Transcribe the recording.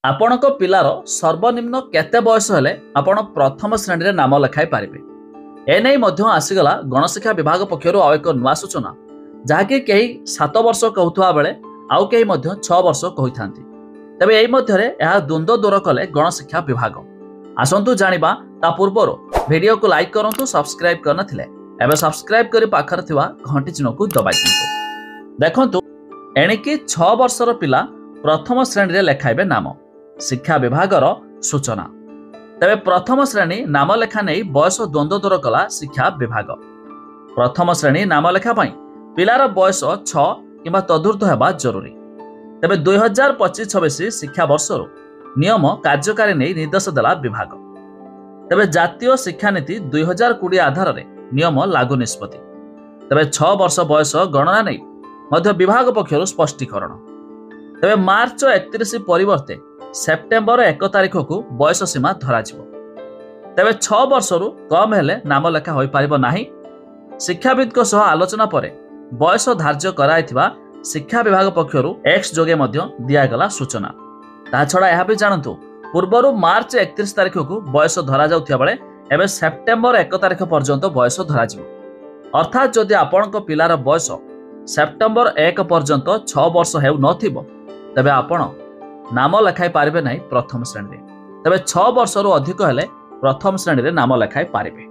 ଆପଣଙ୍କ ପିଲାର ସର୍ବନିମ୍ନ କେତେ ବୟସ ହେଲେ ଆପଣ ପ୍ରଥମ ଶ୍ରେଣୀରେ ନାମ ଲେଖାଇ ପାରିବେ? ଏନେଇ ମଧ୍ୟ ଆସିଗଲା ଗଣଶିକ୍ଷା ବିଭାଗ ପକ୍ଷରୁ ଆଉ ଏକ ନୂଆ ସୂଚନା, ଯାହାକି କେହି 7 ବର୍ଷ କହୁଥିବା ବେଳେ ଆଉ କେହି ମଧ୍ୟ 6 ବର୍ଷ କହିଥାନ୍ତି। ତେବେ ଏହି ମଧ୍ୟରେ ଏହା ଦ୍ୱନ୍ଦ୍ୱ ଦୂର କଲେ ଗଣଶିକ୍ଷା ବିଭାଗ। ଆସନ୍ତୁ ଜାଣିବା। ତା ପୂର୍ବରୁ ଭିଡିଓକୁ ଲାଇକ୍ କରନ୍ତୁ, ସବସ୍କ୍ରାଇବ୍ କରିନଥିଲେ ଏବେ ସବସ୍କ୍ରାଇବ୍ କରି ପାଖରେ ଥିବା ଘଣ୍ଟି ଚିହ୍ନକୁ ଦବାଇ ଦିଅନ୍ତୁ। ଦେଖନ୍ତୁ, ଏଣିକି 6 ବର୍ଷର ପିଲା ପ୍ରଥମ ଶ୍ରେଣୀରେ ଲେଖାଇବେ ନାମ। ଶିକ୍ଷା ବିଭାଗର ସୂଚନା। ତେବେ ପ୍ରଥମ ଶ୍ରେଣୀ ନାମ ଲେଖା ନେଇ ବୟସ ଦ୍ୱନ୍ଦ୍ୱ ଦୂର କଲା ଶିକ୍ଷା ବିଭାଗ। ପ୍ରଥମ ଶ୍ରେଣୀ ନାମ ଲେଖା ପାଇଁ ପିଲାର ବୟସ 6 କିମ୍ବା ତଦୁର୍ଦ୍ଧ୍ୱ ହେବା ଜରୁରୀ। ତେବେ 2025-26 ଶିକ୍ଷାବର୍ଷରୁ ନିୟମ କାର୍ଯ୍ୟକାରୀ ନେଇ ନିର୍ଦ୍ଦେଶ ଦେଲା ବିଭାଗ। ତେବେ ଜାତୀୟ ଶିକ୍ଷାନୀତି 2020 ଆଧାରରେ ନିୟମ ଲାଗୁ ନିଷ୍ପତ୍ତି। ତେବେ 6 ବର୍ଷ ବୟସ ଗଣନା ନେଇ ମଧ୍ୟ ବିଭାଗ ପକ୍ଷରୁ ସ୍ପଷ୍ଟୀକରଣ। ତେବେ ମାର୍ଚ୍ଚ 31 ପରିବର୍ତ୍ତେ ସେପ୍ଟେମ୍ବର 1 ତାରିଖକୁ ବୟସ ସୀମା ଧରାଯିବ। ତେବେ 6 ବର୍ଷରୁ କମ୍ ହେଲେ ନାମ ଲେଖା ହୋଇପାରିବ ନାହିଁ। ଶିକ୍ଷାବିତ୍ଙ୍କ ସହ ଆଲୋଚନା ପରେ ବୟସ ଧାର୍ଯ୍ୟ କରାଯାଇଥିବା ଶିକ୍ଷା ବିଭାଗ ପକ୍ଷରୁ ଏକ୍ସ ଯୋଗେ ମଧ୍ୟ ଦିଆଗଲା ସୂଚନା। ତାଛଡ଼ା ଏହା ବି ଜାଣନ୍ତୁ, ପୂର୍ବରୁ ମାର୍ଚ୍ଚ 31 ତାରିଖକୁ ବୟସ ଧରାଯାଉଥିବା ବେଳେ ଏବେ ସେପ୍ଟେମ୍ବର 1 ତାରିଖ ପର୍ଯ୍ୟନ୍ତ ବୟସ ଧରାଯିବ। ଅର୍ଥାତ୍ ଯଦି ଆପଣଙ୍କ ପିଲାର ବୟସ ସେପ୍ଟେମ୍ବର 1 ପର୍ଯ୍ୟନ୍ତ 6 ବର୍ଷ ହେଉନଥିବ, ତେବେ ଆପଣ ନାମ ଲେଖାଇ ପାରିବେ ନାହିଁ ପ୍ରଥମ ଶ୍ରେଣୀରେ। ତେବେ 6 ବର୍ଷରୁ ଅଧିକ ହେଲେ ପ୍ରଥମ ଶ୍ରେଣୀରେ ନାମ ଲେଖାଇ ପାରିବେ।